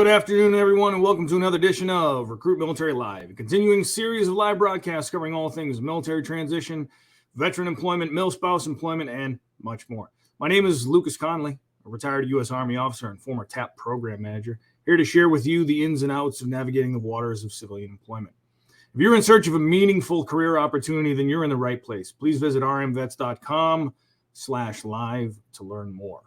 Good afternoon, everyone, and welcome to another edition of Recruit Military Live, a continuing series of live broadcasts covering all things military transition, veteran employment, mil-spouse employment, and much more. My name is Lucas Conley, a retired U.S. Army officer and former TAP program manager, here to share with you the ins and outs of navigating the waters of civilian employment. If you're in search of a meaningful career opportunity, then you're in the right place. Please visit rmvets.com/live to learn more.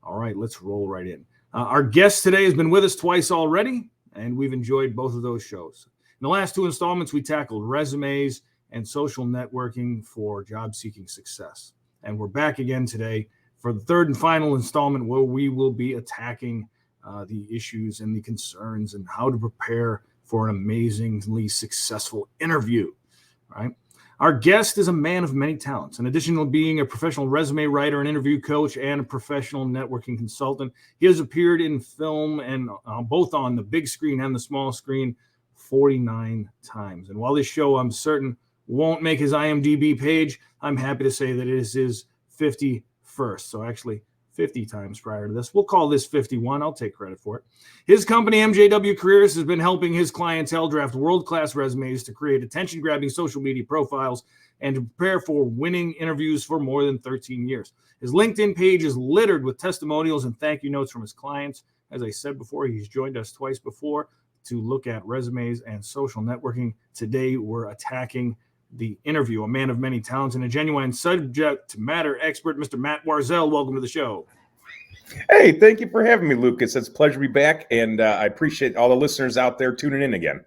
All right, let's roll right in. Our guest today has been with us twice already, and we've enjoyed both of those shows. In the last two installments, we tackled resumes and social networking for job-seeking success. And we're back again today for the third and final installment, where we will be attacking the issues and the concerns and how to prepare for an amazingly successful interview, right? Our guest is a man of many talents. In addition to being a professional resume writer, an interview coach, and a professional networking consultant, he has appeared in film and both on the big screen and the small screen 49 times. And while this show, I'm certain, won't make his IMDb page, I'm happy to say that it is his 51st. So actually 50 times prior to this. We'll call this 51. I'll take credit for it. His company, MJW Careers, has been helping his clientele draft world-class resumes to create attention-grabbing social media profiles and to prepare for winning interviews for more than 13 years. His LinkedIn page is littered with testimonials and thank you notes from his clients. As I said before, he's joined us twice before to look at resumes and social networking. Today, we're attacking the interview, a man of many talents and a genuine subject matter expert, Mr. Matt Warzel. Welcome to the show. Hey, thank you for having me, Lucas. It's a pleasure to be back, and I appreciate all the listeners out there tuning in again.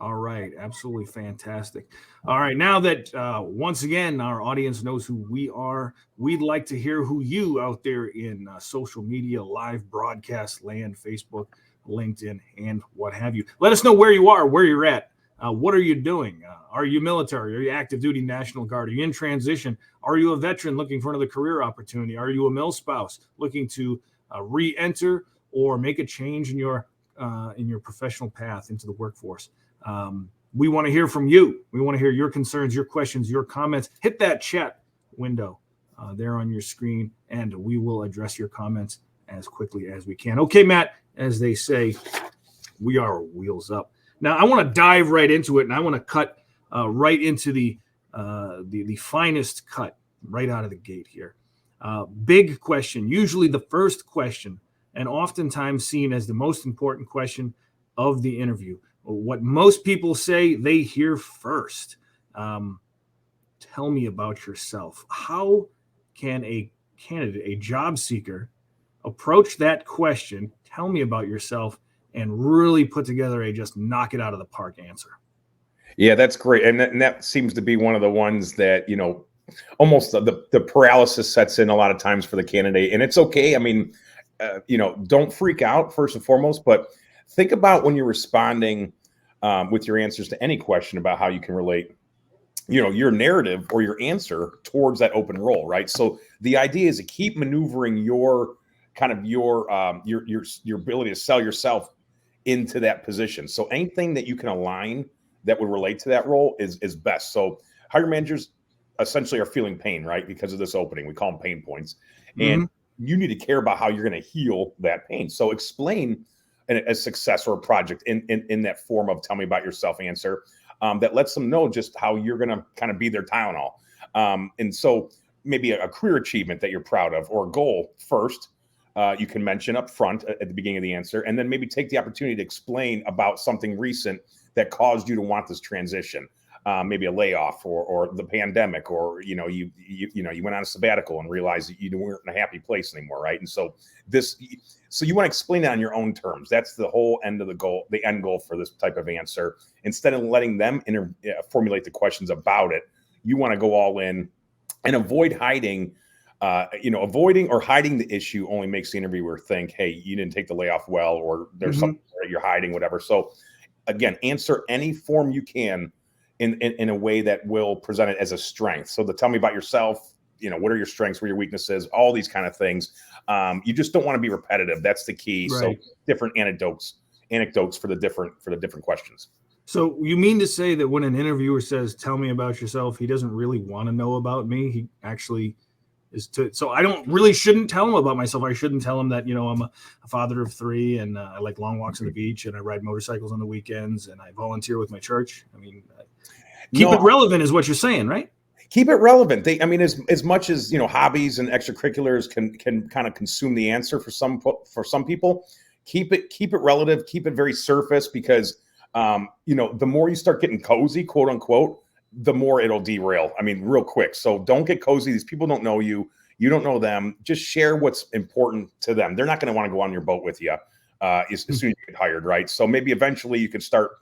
All right, absolutely fantastic. All right, now that once again our audience knows who we are, we'd like to hear who you out there in social media, live broadcast land, Facebook, LinkedIn, and what have you. Let us know where you are, where you're at. What are you doing? Are you military? Are you active duty National Guard? Are you in transition? Are you a veteran looking for another career opportunity? Are you a mil-spouse looking to re-enter or make a change in your professional path into the workforce? We want to hear from you. We want to hear your concerns, your questions, your comments. Hit that chat window there on your screen, and we will address your comments as quickly as we can. Okay, Matt, as they say, we are wheels up. Now, I want to dive right into it, and I want to cut right into the finest cut right out of the gate here. Big question, usually the first question, and oftentimes seen as the most important question of the interview. What most people say they hear first. Tell me about yourself. How can a candidate, a job seeker, approach that question? Tell me about yourself, and really put together a just knock it out of the park answer. Yeah, that's great. And that seems to be one of the ones that, almost the paralysis sets in a lot of times for the candidate. And it's okay. I mean, don't freak out first and foremost, but think about when you're responding with your answers to any question about how you can relate, your narrative or your answer towards that open role, right? So the idea is to keep maneuvering your ability to sell yourself into that position. So anything that you can align that would relate to that role is best. So hiring managers essentially are feeling pain, right? Because of this opening, we call them pain points. And you need to care about how you're going to heal that pain. So explain a success or a project in that form of tell me about yourself answer that lets them know just how you're going to kind of be their Tylenol. And so maybe a career achievement that you're proud of or a goal first. You can mention up front at the beginning of the answer, and then maybe take the opportunity to explain about something recent that caused you to want this transition. Maybe a layoff or the pandemic, or you went on a sabbatical and realized that you weren't in a happy place anymore, right? And so you want to explain that on your own terms. That's the whole end of the goal, the end goal for this type of answer. Instead of letting them formulate the questions about it, you want to go all in and avoid hiding. Avoiding or hiding the issue only makes the interviewer think, hey, you didn't take the layoff well, or there's something that you're hiding, whatever. So again, answer any form you can in a way that will present it as a strength. So tell me about yourself, what are your strengths, what are your weaknesses, all these kind of things. You just don't want to be repetitive. That's the key. Right. So different anecdotes for the different questions. So you mean to say that when an interviewer says, tell me about yourself, he doesn't really want to know about me. He actually So I shouldn't tell them about myself. I shouldn't tell them that, I'm a father of 3 and I like long walks on the beach and I ride motorcycles on the weekends and I volunteer with my church. I mean, keep it relevant is what you're saying, right? Keep it relevant. As much as, hobbies and extracurriculars can kind of consume the answer for some people, keep it relative, keep it very surface, because, the more you start getting cozy, quote unquote, the more it'll derail. Real quick. So don't get cozy. These people don't know you. You don't know them. Just share what's important to them. They're not going to want to go on your boat with you as soon as you get hired, right? So maybe eventually you can start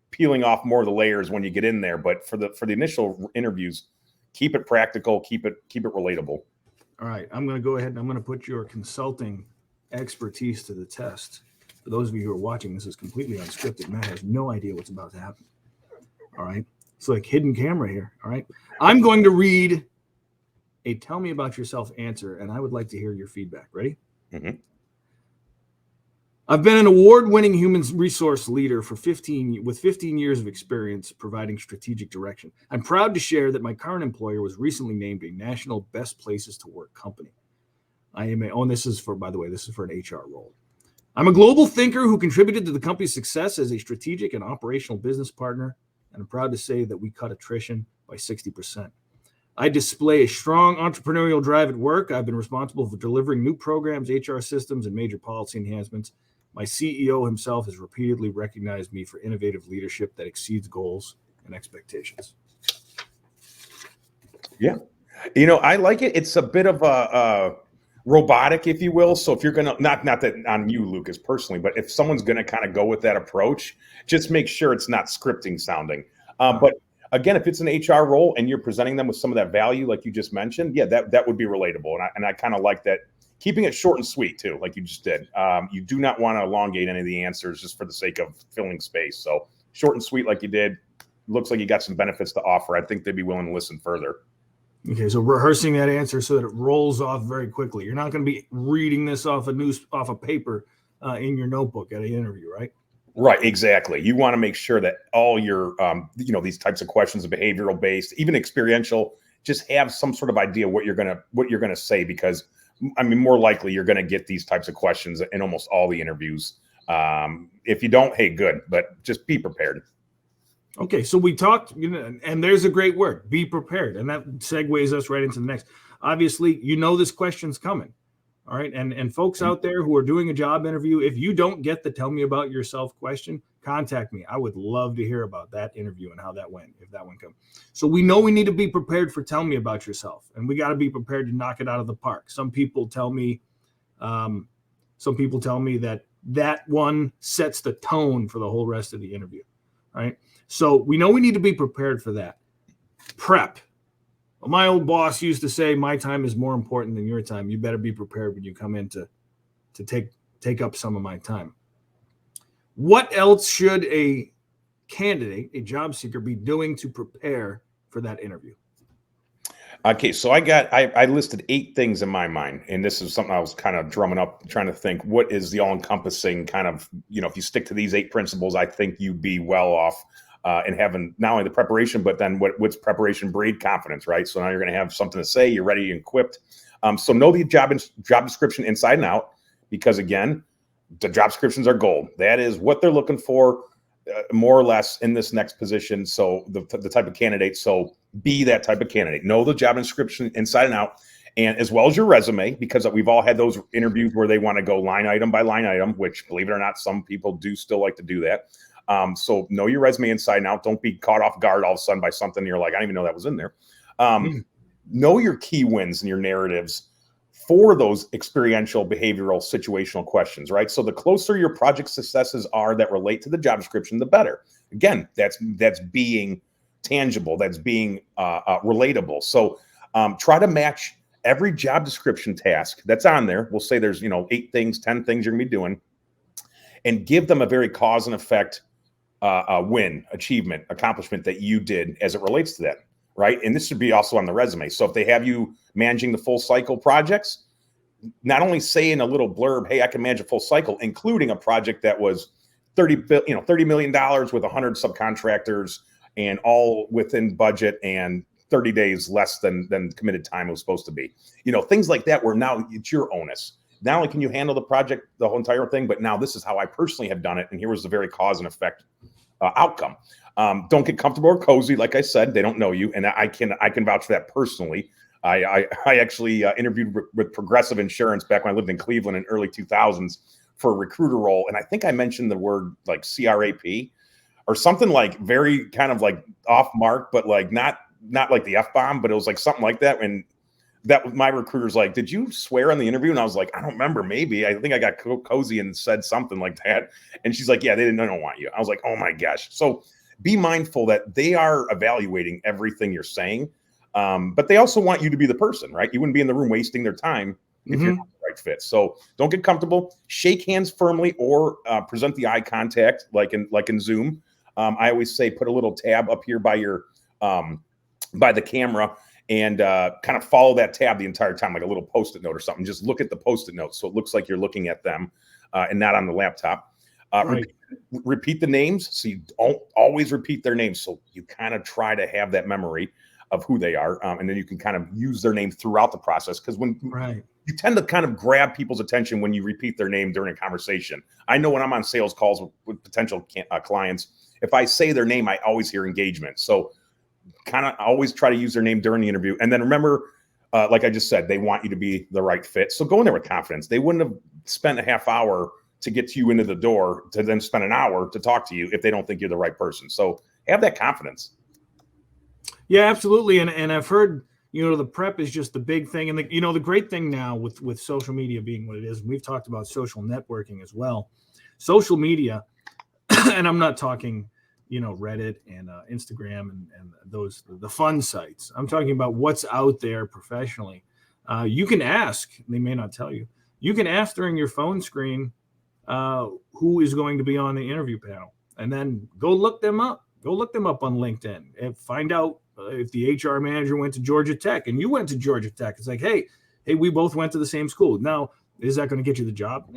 peeling off more of the layers when you get in there. But for the initial interviews, keep it practical, keep it relatable. All right. I'm going to go ahead and I'm going to put your consulting expertise to the test. For those of you who are watching, this is completely unscripted. Matt has no idea what's about to happen. All right. It's like hidden camera here. All right. I'm going to read a tell me about yourself answer, and I would like to hear your feedback. Ready? Mm-hmm. I've been an award-winning human resource leader with 15 years of experience providing strategic direction. I'm proud to share that my current employer was recently named a National Best Places to Work company. This is for an HR role. I'm a global thinker who contributed to the company's success as a strategic and operational business partner, and I'm proud to say that we cut attrition by 60%. I display a strong entrepreneurial drive at work. I've been responsible for delivering new programs, HR systems, and major policy enhancements. My CEO himself has repeatedly recognized me for innovative leadership that exceeds goals and expectations. Yeah. I like it. It's a bit of a robotic, if you will. So if you're going to, not that on you, Lucas, personally, but if someone's going to kind of go with that approach, just make sure it's not scripting sounding. But again, if it's an HR role and you're presenting them with some of that value, like you just mentioned, yeah, that would be relatable. And I kind of like that. Keeping it short and sweet too, like you just did. You do not want to elongate any of the answers just for the sake of filling space. So short and sweet, like you did. Looks like you got some benefits to offer. I think they'd be willing to listen further. Okay, so rehearsing that answer so that it rolls off very quickly. You're not going to be reading this off a paper in your notebook at an interview, right? Right, exactly. You want to make sure that all your, these types of questions, behavioral based, even experiential, just have some sort of idea what you're gonna say, because more likely you're gonna get these types of questions in almost all the interviews. If you don't, hey, good, but just be prepared. Okay, so we talked, and there's a great word, be prepared, and that segues us right into the next. Obviously, this question's coming. All right. And folks out there who are doing a job interview, if you don't get the tell me about yourself question, contact me. I would love to hear about that interview and how that went, if that one comes. So we know we need to be prepared for tell me about yourself, and we got to be prepared to knock it out of the park. Some people tell me that one sets the tone for the whole rest of the interview. All right. So we know we need to be prepared for that. Prep. Well, my old boss used to say, my time is more important than your time. You better be prepared when you come in to take up some of my time. What else should a candidate, a job seeker, be doing to prepare for that interview? Okay, so I listed 8 things in my mind, and this is something I was kind of drumming up, trying to think what is the all-encompassing kind of, if you stick to these 8 principles, I think you'd be well off and having not only the preparation, but then what's preparation breed confidence, right? So now you're going to have something to say, you're ready and equipped. So know the job description inside and out, because again, the job descriptions are gold. That is what they're looking for, more or less in this next position. So the type of candidate. So be that type of candidate. Know the job description inside and out, and as well as your resume, because we've all had those interviews where they want to go line item by line item, which, believe it or not, some people do still like to do that. So know your resume inside and out. Don't be caught off guard all of a sudden by something you're like, I didn't even know that was in there. Know your key wins and your narratives for those experiential, behavioral, situational questions, right? So the closer your project successes are that relate to the job description, the better. Again, that's being tangible. That's being relatable. So try to match every job description task that's on there. We'll say there's 8 things, 10 things you're gonna be doing, and give them a very cause and effect win, achievement, accomplishment that you did as it relates to that, right? And this should be also on the resume. So if they have you managing the full cycle projects, not only say in a little blurb, hey, I can manage a full cycle, including a project that was $30 million with 100 subcontractors and all within budget and 30 days less than committed time was supposed to be. Things like that where now it's your onus. Not only can you handle the project, the whole entire thing, but now this is how I personally have done it. And here was the very cause and effect outcome. Don't get comfortable or cozy. Like I said, they don't know you. And I can vouch for that personally. I actually interviewed with Progressive Insurance back when I lived in Cleveland in early 2000s for a recruiter role. And I think I mentioned the word like CRAP or something like very kind of like off mark, but like not like the F-bomb, but it was like something like that. And that was my recruiter's like, did you swear on the interview? And I was like, I don't remember. Maybe. I think I got cozy and said something like that. And she's like, yeah, they don't want you. I was like, oh my gosh. So be mindful that they are evaluating everything you're saying. But they also want you to be the person, right? You wouldn't be in the room wasting their time if you're not the right fit. So don't get comfortable. Shake hands firmly or present the eye contact like in Zoom. I always say put a little tab up here by your by the camera and kind of follow that tab the entire time, like a little Post-it note or something. Just look at the Post-it note so it looks like you're looking at them and not on the laptop. Right. Repeat the names. So you don't always repeat their names. So you kind of try to have that memory of who they are. And then you can kind of use their name throughout the process. Because when you tend to kind of grab people's attention when you repeat their name during a conversation. I know when I'm on sales calls with potential clients, if I say their name, I always hear engagement. So kind of always try to use their name during the interview. And then remember, like I just said, they want you to be the right fit. So go in there with confidence. They wouldn't have spent a half hour to get you into the door to then spend an hour to talk to you if they don't think you're the right person. So have that confidence. Yeah, absolutely. And I've heard, the prep is just the big thing. And the great thing now with social media being what it is, and we've talked about social networking as well. Social media, and I'm not talking, Reddit and Instagram and the fun sites. I'm talking about what's out there professionally. You can ask, they may not tell you. You can ask during your phone screen who is going to be on the interview panel, and then go look them up. Go look them up on LinkedIn and find out if the HR manager went to Georgia Tech and you went to Georgia Tech. It's like, hey, we both went to the same school. Now, is that going to get you the job?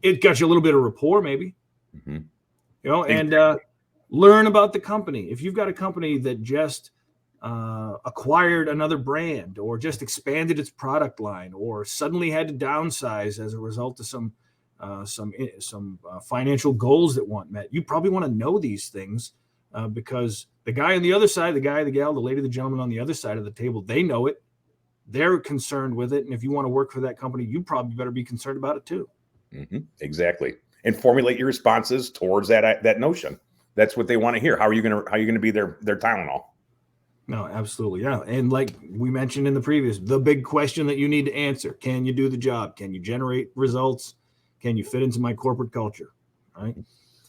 It got you a little bit of rapport, maybe. And learn about the company. If you've got a company that just acquired another brand or just expanded its product line or suddenly had to downsize as a result of some financial goals that weren't met, you probably want to know these things because the guy on the other side, the guy, the gal, the lady, the gentleman on the other side of the table, they know it. They're concerned with it. And if you want to work for that company, you probably better be concerned about it too. Exactly. And formulate your responses towards that notion. That's what they want to hear. How are you going to be their Tylenol? No, absolutely. Yeah. And like we mentioned in the previous, the big question that you need to answer, can you do the job? Can you generate results? Can you fit into my corporate culture? Right.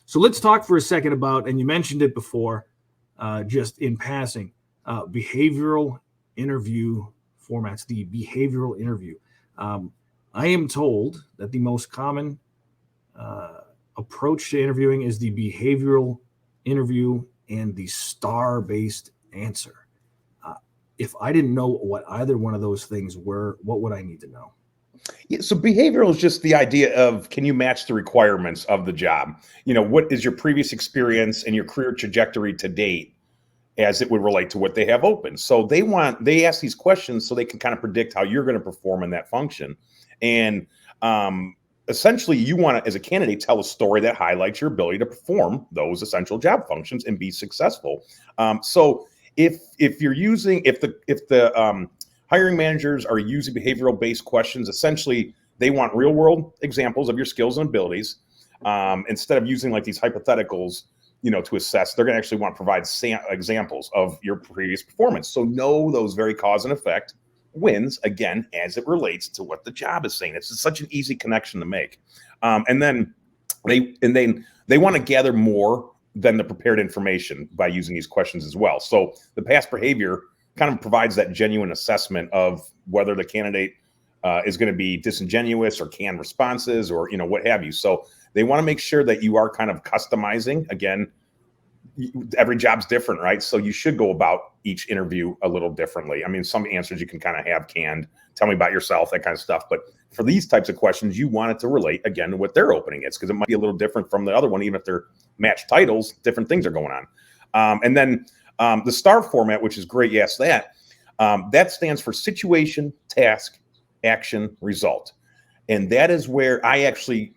So let's talk for a second about, and you mentioned it before, just in passing, behavioral interview formats, the behavioral interview. I am told that the most common approach to interviewing is the behavioral interview and the star-based answer. If I didn't know what either one of those things were, what would I need to know? Yeah, so behavioral is just the idea of, can you match the requirements of the job? What is your previous experience and your career trajectory to date as it would relate to what they have open? So they ask these questions so they can kind of predict how you're going to perform in that function. And essentially you want to, as a candidate, tell a story that highlights your ability to perform those essential job functions and be successful. So if the hiring managers are using behavioral based questions, essentially they want real world examples of your skills and abilities. Instead of using like these hypotheticals, to assess, they're going to actually want to provide examples of your previous performance. So know those very cause and effect wins, again, as it relates to what the job is saying. It's such an easy connection to make. And then they want to gather more than the prepared information by using these questions as well. So the past behavior kind of provides that genuine assessment of whether the candidate is going to be disingenuous or canned responses or, what have you. So they want to make sure that you are kind of customizing. Again, every job's different, right? So you should go about each interview a little differently. I mean, some answers you can kind of have canned, tell me about yourself, that kind of stuff. But for these types of questions, you want it to relate, again, to what their opening is, because it might be a little different from the other one. Even if they're matched titles, different things are going on. And then The STAR format, which is great, yes, that stands for situation, task, action, result. And that is where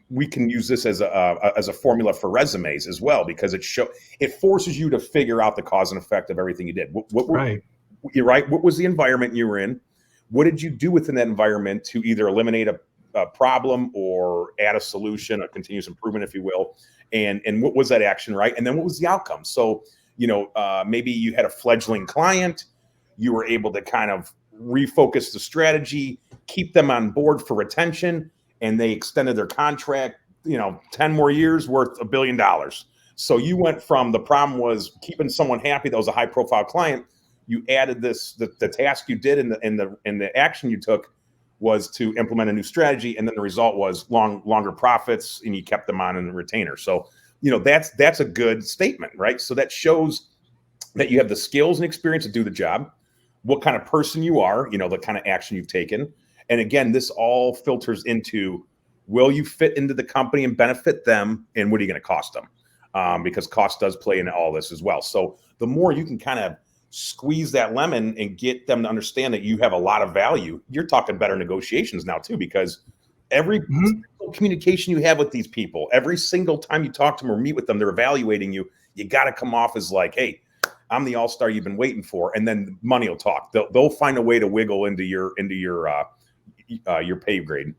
we can use this as a formula for resumes as well, because it forces you to figure out the cause and effect of everything you did. Right. You're right. What was the environment you were in? What did you do within that environment to either eliminate a problem or add a solution, a continuous improvement, if you will? And what was that action, right? And then what was the outcome? So, maybe you had a fledgling client, you were able to kind of refocus the strategy, keep them on board for retention, and they extended their contract, 10 more years worth $1 billion. So you went from the problem was keeping someone happy that was a high profile client. You added the task you did and the action you took was to implement a new strategy, and then the result was longer profits, and you kept them on in a retainer. So that's a good statement, right? So that shows that you have the skills and experience to do the job, what kind of person you are, the kind of action you've taken. And again, this all filters into, will you fit into the company and benefit them, and what are you going to cost them? Because cost does play into all this as well. So the more you can kind of squeeze that lemon and get them to understand that you have a lot of value, you're talking better negotiations now too, because every communication you have with these people, every single time you talk to them or meet with them, they're evaluating you. You got to come off as like, hey, I'm the all-star you've been waiting for, and then money will talk. They'll find a way to wiggle into your pay grade.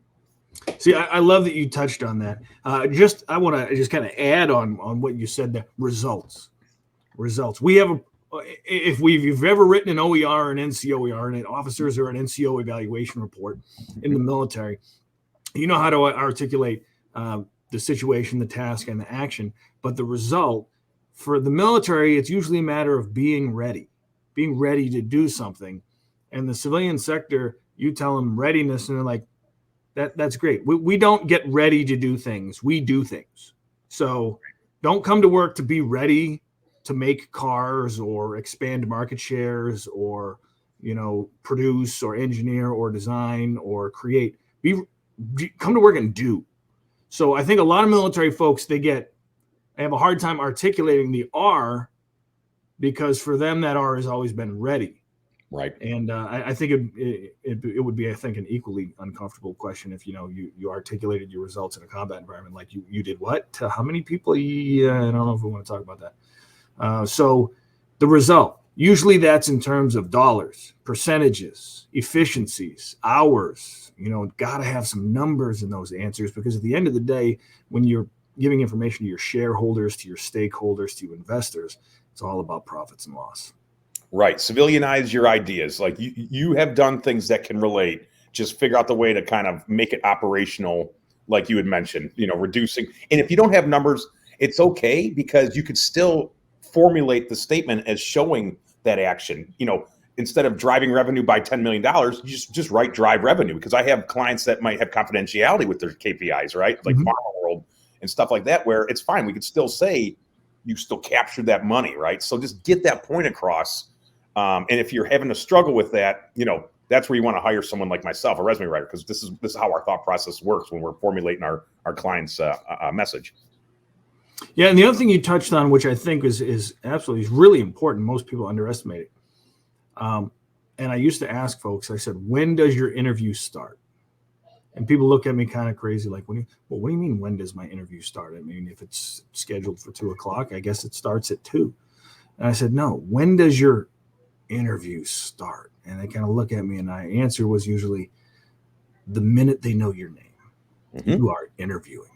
See, I love that you touched on that. I want to just kind of add on what you said there. Results. We have if you've ever written an OER or an NCOER, an officers or an NCO evaluation report in the military, you know how to articulate the situation, the task, and the action. But the result for the military, it's usually a matter of being ready to do something. And the civilian sector, you tell them readiness, and they're like, that's great. We don't get ready to do things. We do things. So don't come to work to be ready to make cars or expand market shares or, produce or engineer or design or create. Come to work and do. So I think a lot of military folks, they have a hard time articulating the R, because for them that R has always been ready. Right. And I think it would be, I think, an equally uncomfortable question if, you articulated your results in a combat environment, like you did what? To how many people? Yeah, I don't know if we want to talk about that. So the result, usually that's in terms of dollars, percentages, efficiencies, hours. Got to have some numbers in those answers, because at the end of the day, when you're giving information to your shareholders, to your stakeholders, to investors, it's all about profits and loss. Right. Civilianize your ideas. Like you have done things that can relate. Just figure out the way to kind of make it operational, like you had mentioned, reducing. And if you don't have numbers, it's okay, because you could still formulate the statement as showing that action. Instead of driving revenue by $10 million, you just write drive revenue, because I have clients that might have confidentiality with their KPIs, right? Like Pharma World and stuff like that, where it's fine. We could still say you still captured that money, right? So just get that point across. And if you're having to struggle with that, that's where you want to hire someone like myself, a resume writer, because this is how our thought process works when we're formulating our client's message. Yeah, and the other thing you touched on, which I think is absolutely really important, most people underestimate it. And I used to ask folks, I said, when does your interview start? And people look at me kind of crazy, like, what do you mean, when does my interview start? I mean, if it's scheduled for 2:00, I guess it starts at 2:00. And I said, no, when does your interview start? And they kind of look at me, and my answer was usually the minute they know your name. You are interviewing.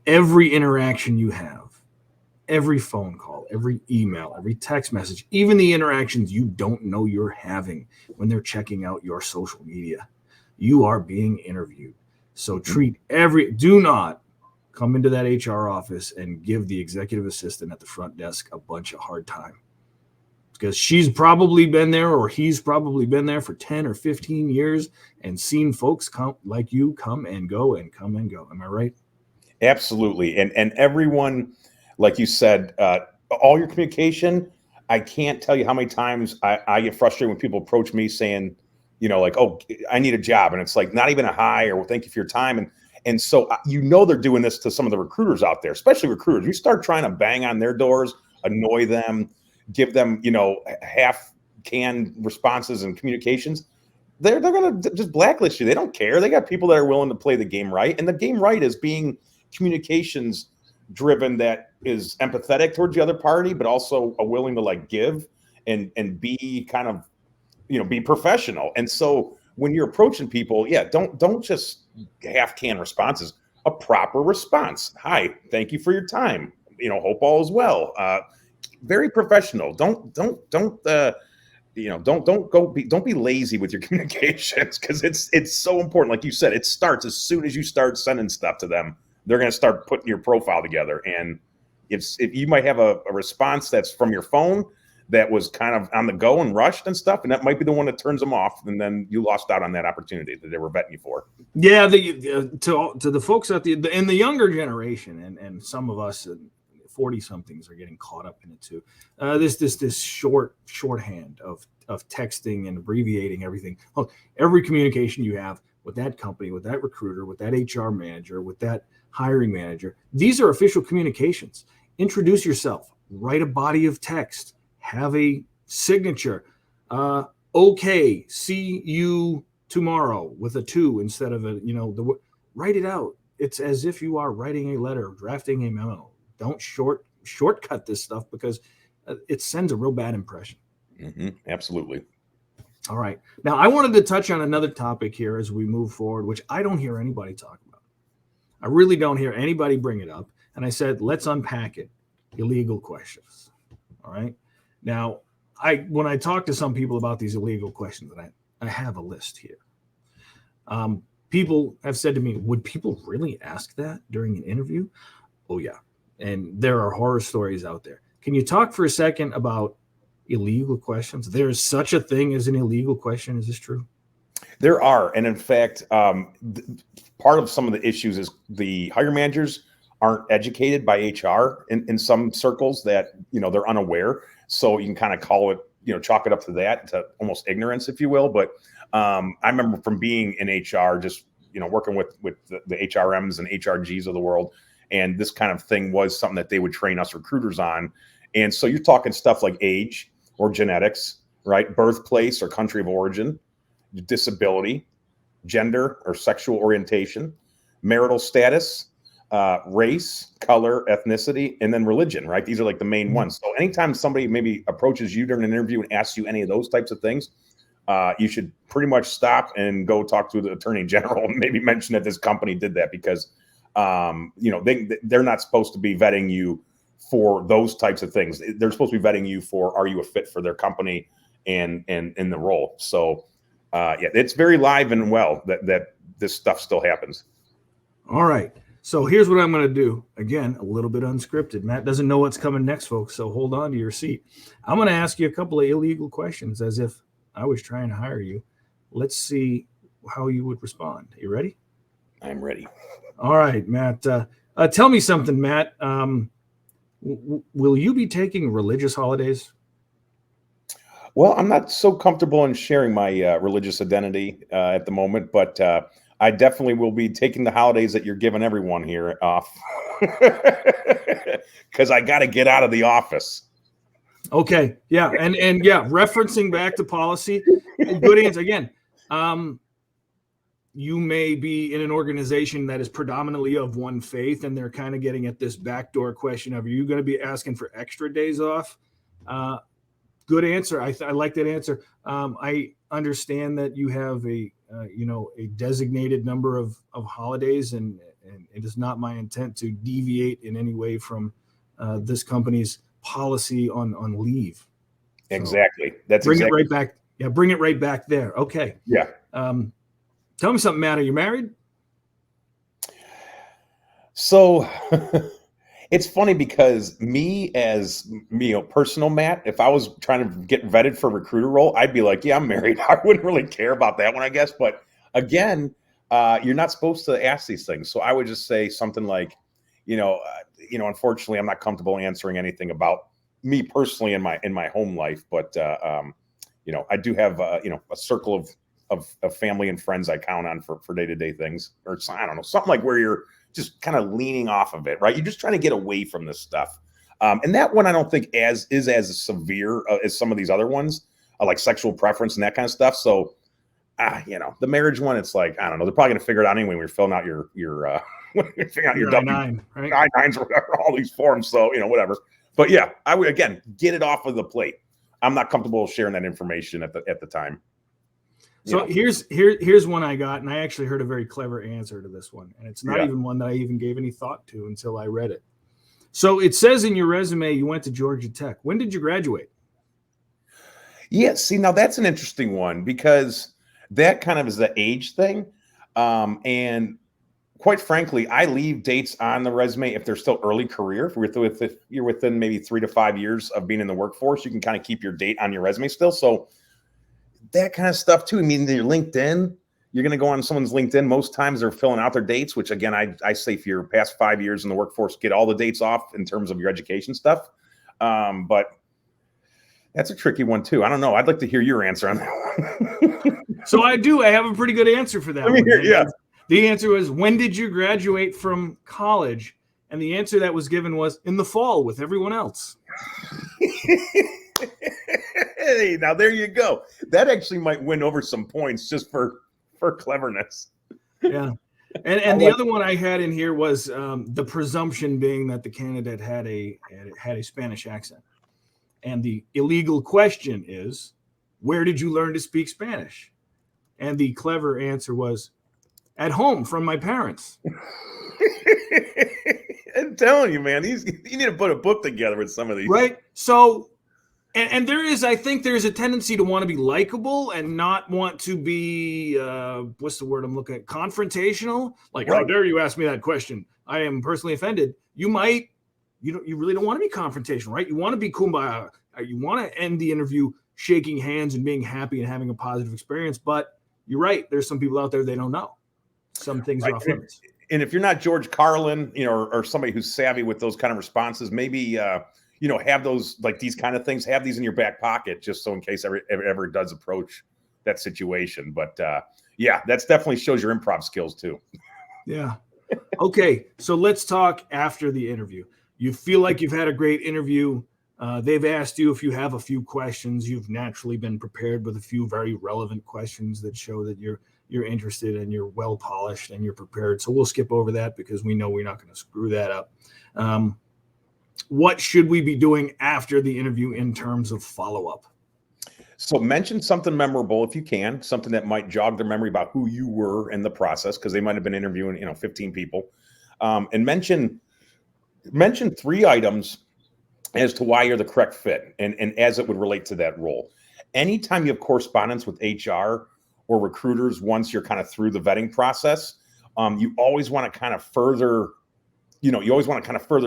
Every interaction you have, every phone call, every email, every text message, even the interactions you don't know you're having when they're checking out your social media, you are being interviewed. So do not come into that HR office and give the executive assistant at the front desk a bunch of hard time, because she's probably been there, or he's probably been there for 10 or 15 years and seen folks come like you come and go and come and go. Am I right? Absolutely. And everyone, like you said, all your communication, I can't tell you how many times I get frustrated when people approach me saying, like, oh, I need a job. And it's like, not even a hi, or well, thank you for your time. And so, they're doing this to some of the recruiters out there, especially recruiters. You start trying to bang on their doors, annoy them, give them, half canned responses and communications, they're going to just blacklist you. They don't care. They got people that are willing to play the game right. And the game right is being communications driven, that is empathetic towards the other party, but also willing to like give and be kind of, be professional. And so when you're approaching people, don't just half canned responses, a proper response. Hi, thank you for your time. Hope all is well. Very professional. Don't be lazy with your communications, because it's so important. Like you said, it starts as soon as you start sending stuff to them. They're going to start putting your profile together. And if you might have a response that's from your phone that was kind of on the go and rushed and stuff, and that might be the one that turns them off, and then you lost out on that opportunity that they were betting you for. Yeah, to the folks out in the younger generation, and some of us 40-somethings are getting caught up in it too. This shorthand of texting and abbreviating everything. Look, every communication you have with that company, with that recruiter, with that HR manager, with that hiring manager, these are official communications. Introduce yourself, write a body of text, have a signature. Okay, see you tomorrow, with a 2 instead of write it out. It's as if you are writing a letter, drafting a memo. Don't shortcut this stuff, because it sends a real bad impression. Mm-hmm, absolutely. All right. Now, I wanted to touch on another topic here as we move forward, which I don't hear anybody talk about. I really don't hear anybody bring it up. And I said, let's unpack it. Illegal questions. All right. Now, when I talk to some people about these illegal questions, and I have a list here. People have said to me, would people really ask that during an interview? Oh, yeah. And there are horror stories out there. Can you talk for a second about illegal questions? There is such a thing as an illegal question. Is this true? There are. And in fact, part of some of the issues is the hiring managers aren't educated by HR in some circles, that, they're unaware. So you can kind of call it, chalk it up to that, to almost ignorance, if you will. But I remember from being in HR, just, working with the HRMs and HRGs of the world. And this kind of thing was something that they would train us recruiters on. And so you're talking stuff like age or genetics, right? Birthplace or country of origin, disability, gender or sexual orientation, marital status, race, color, ethnicity, and then religion, right? These are like the main ones. So anytime somebody maybe approaches you during an interview and asks you any of those types of things, you should pretty much stop and go talk to the attorney general and maybe mention that this company did that, because they're not supposed to be vetting you for those types of things. They're supposed to be vetting you for, are you a fit for their company and in the role? So it's very live and well that this stuff still happens. All right. So here's what I'm going to do. Again, a little bit unscripted. Matt doesn't know what's coming next, folks. So hold on to your seat. I'm going to ask you a couple of illegal questions as if I was trying to hire you. Let's see how you would respond. You ready? I'm ready. All right, Matt. Tell me something, Matt. Will you be taking religious holidays? Well, I'm not so comfortable in sharing my religious identity at the moment, but I definitely will be taking the holidays that you're giving everyone here off, because I got to get out of the office. Okay. Yeah. And yeah, referencing back to policy, good answer. Again, you may be in an organization that is predominantly of one faith, and they're kind of getting at this backdoor question of, are you going to be asking for extra days off? Good answer. I like that answer. I understand that you have a designated number of holidays, and it is not my intent to deviate in any way from this company's policy on leave. Exactly. That's bring it right back. Yeah, bring it right back there. Okay. Yeah. Tell me something, Matt. Are you married? So it's funny, because me as personal Matt, if I was trying to get vetted for a recruiter role, I'd be like, yeah, I'm married. I wouldn't really care about that one, I guess. But again, you're not supposed to ask these things. So I would just say something like, unfortunately, I'm not comfortable answering anything about me personally in my home life. But I do have a circle of family and friends I count on for day-to-day things, or I don't know, something like where you're just kind of leaning off of it, right? You're just trying to get away from this stuff. And that one I don't think is as severe as some of these other ones, like sexual preference and that kind of stuff. So, the marriage one, it's like, I don't know. They're probably going to figure it out anyway when you're filling out your when you're figuring out your I-9, right? I-9s or whatever, all these forms. So, whatever. But yeah, I would, again, get it off of the plate. I'm not comfortable sharing that information at the time. So here's one I got, and I actually heard a very clever answer to this one, and it's not even one that I even gave any thought to until I read it. So it says in your resume you went to Georgia Tech. When did you graduate? Yeah, see, now that's an interesting one because that kind of is the age thing. And quite frankly, I leave dates on the resume if they're still early career. If you're within maybe 3 to 5 years of being in the workforce, you can kind of keep your date on your resume still. So that kind of stuff too. I mean, your LinkedIn, you're going to go on someone's LinkedIn. Most times they're filling out their dates, which again, I say for your past 5 years in the workforce, get all the dates off in terms of your education stuff. But that's a tricky one too. I don't know. I'd like to hear your answer on that one. So I have a pretty good answer for that. Let me hear, yeah. The answer was, when did you graduate from college? And the answer that was given was in the fall with everyone else. Hey, now there you go. That actually might win over some points just for cleverness. Yeah. And the other one I had in here was the presumption being that the candidate had a Spanish accent. And the illegal question is, where did you learn to speak Spanish? And the clever answer was, at home from my parents. I'm telling you, man, you need to put a book together with some of these. Right. So, and I think there's a tendency to want to be likable and not want to be, what's the word I'm looking at? Confrontational. Like, right. How dare you ask me that question? I am personally offended. You really don't want to be confrontational, right? You want to be kumbaya. You want to end the interview shaking hands and being happy and having a positive experience. But you're right. There's some people out there, they don't know. Some things are off limits. And if you're not George Carlin, or somebody who's savvy with those kind of responses, maybe, have those, like these kind of things, have these in your back pocket, just so in case ever does approach that situation. But that's definitely shows your improv skills too. Yeah. Okay. So let's talk after the interview. You feel like you've had a great interview. They've asked you if you have a few questions. You've naturally been prepared with a few very relevant questions that show that you're interested and you're well polished and you're prepared. So we'll skip over that because we know we're not going to screw that up. What should we be doing after the interview in terms of follow-up? So mention something memorable if you can, something that might jog their memory about who you were in the process, because they might have been interviewing, 15 people. And mention 3 items as to why you're the correct fit and as it would relate to that role. Anytime you have correspondence with HR or recruiters, once you're kind of through the vetting process, you always want to kind of further,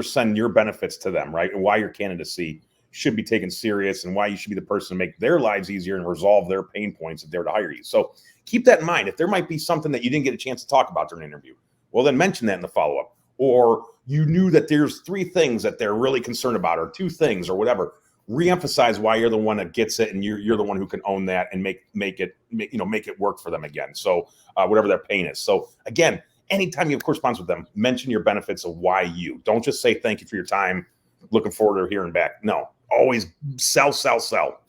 send your benefits to them, right? And why your candidacy should be taken serious and why you should be the person to make their lives easier and resolve their pain points if they were to hire you. So keep that in mind. If there might be something that you didn't get a chance to talk about during an interview, well, then mention that in the follow-up. Or you knew that there's 3 things that they're really concerned about, or 2 things, or whatever. Reemphasize why you're the one that gets it, and you're the one who can own that and make it work for them again. So whatever their pain is. So again, anytime you have correspondence with them, mention your benefits of why you. Don't just say thank you for your time, looking forward to hearing back. No, always sell. So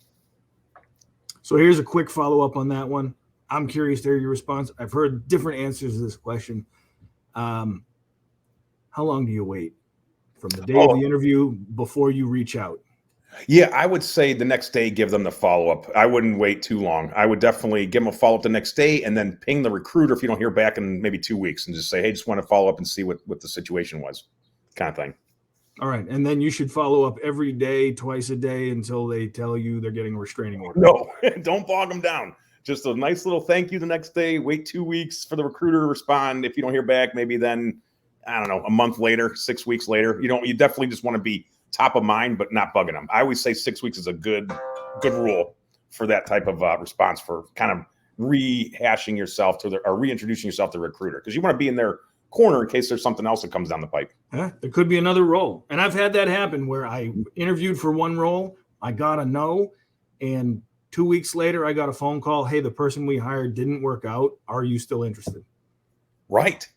here's a quick follow-up on that one. I'm curious to hear your response. I've heard different answers to this question. How long do you wait from the day of the interview before you reach out? Yeah, I would say the next day, give them the follow-up. I wouldn't wait too long. I would definitely give them a follow-up the next day and then ping the recruiter if you don't hear back in maybe 2 weeks and just say, hey, just want to follow up and see what the situation was, kind of thing. All right. And then you should follow up every day, twice a day until they tell you they're getting a restraining order. No, don't bog them down. Just a nice little thank you the next day. Wait 2 weeks for the recruiter to respond. If you don't hear back, maybe then, I don't know, a month later, 6 weeks later. You definitely just want to be top of mind, but not bugging them. I always say 6 weeks is a good rule for that type of response, for kind of rehashing yourself or reintroducing yourself to the recruiter, because you want to be in their corner in case there's something else that comes down the pipe. There could be another role. And I've had that happen where I interviewed for one role, I got a no, and 2 weeks later I got a phone call, hey, the person we hired didn't work out. Are you still interested? Right.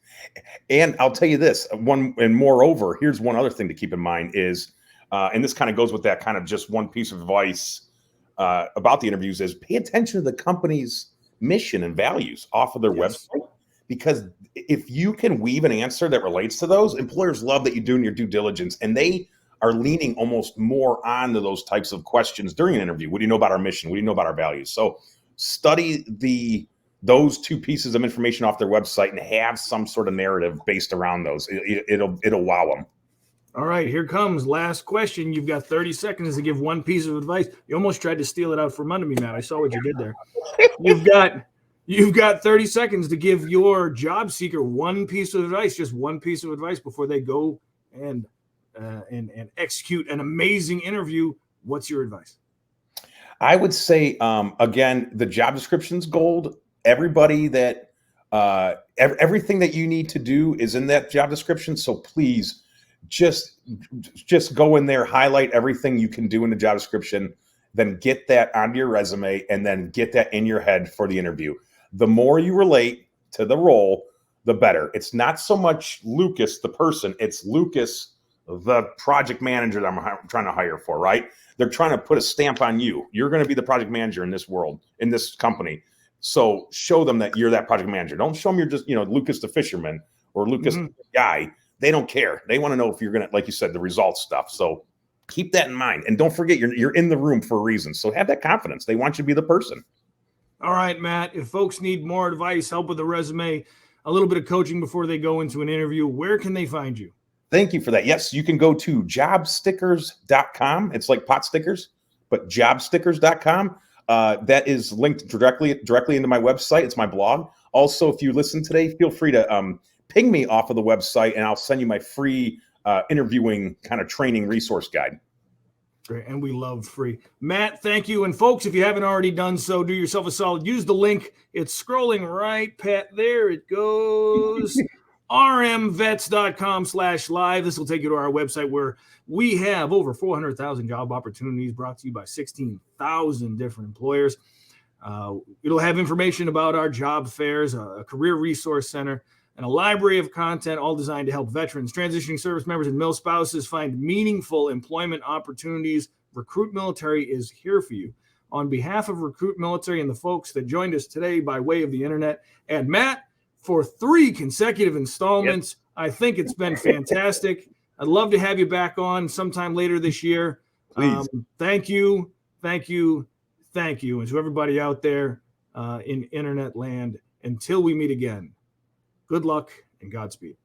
And I'll tell you this, and moreover, here's one other thing to keep in mind is And this kind of goes with that kind of just one piece of advice about the interviews is pay attention to the company's mission and values off of their website. Because if you can weave an answer that relates to those, employers love that you're doing your due diligence, and they are leaning almost more onto those types of questions during an interview. What do you know about our mission? What do you know about our values? So study those two pieces of information off their website and have some sort of narrative based around those. It'll wow them. All right, here comes last question. You've got 30 seconds to give one piece of advice. You almost tried to steal it out from under me, Matt. I saw what you did there. You've got 30 seconds to give your job seeker one piece of advice, just one piece of advice before they go and execute an amazing interview. What's your advice? I would say, again, the job description's gold. Everybody that everything that you need to do is in that job description. So please just go in there, highlight everything you can do in the job description, then get that onto your resume, and then get that in your head for the interview. The more you relate to the role, the better. It's not so much Lucas, the person, it's Lucas, the project manager that I'm trying to hire for, right? They're trying to put a stamp on you. You're going to be the project manager in this world, in this company. So show them that you're that project manager. Don't show them you're just, Lucas the fisherman or Lucas the guy. They don't care. They want to know if you're going to, like you said, the results stuff. So keep that in mind. And don't forget, you're in the room for a reason. So have that confidence. They want you to be the person. All right, Matt, if folks need more advice, help with the resume, a little bit of coaching before they go into an interview, where can they find you? Thank you for that. Yes, you can go to jobstickers.com. It's like pot stickers, but jobstickers.com. That is linked directly into my website. It's my blog. Also, if you listen today, feel free to ping me off of the website, and I'll send you my free interviewing kind of training resource guide. Great. And we love free. Matt, thank you. And folks, if you haven't already done so, do yourself a solid. Use the link. It's scrolling right, Pat. There it goes. rmvets.com/live. This will take you to our website where we have over 400,000 job opportunities brought to you by 16,000 different employers. It'll have information about our job fairs, a career resource center, and a library of content, all designed to help veterans, transitioning service members, and mill spouses find meaningful employment opportunities. Recruit Military is here for you. On behalf of Recruit Military and the folks that joined us today by way of the internet, and Matt, for 3 consecutive installments, I think it's been fantastic. I'd love to have you back on sometime later this year. Please. Thank you. And to everybody out there in internet land, until we meet again, good luck and Godspeed.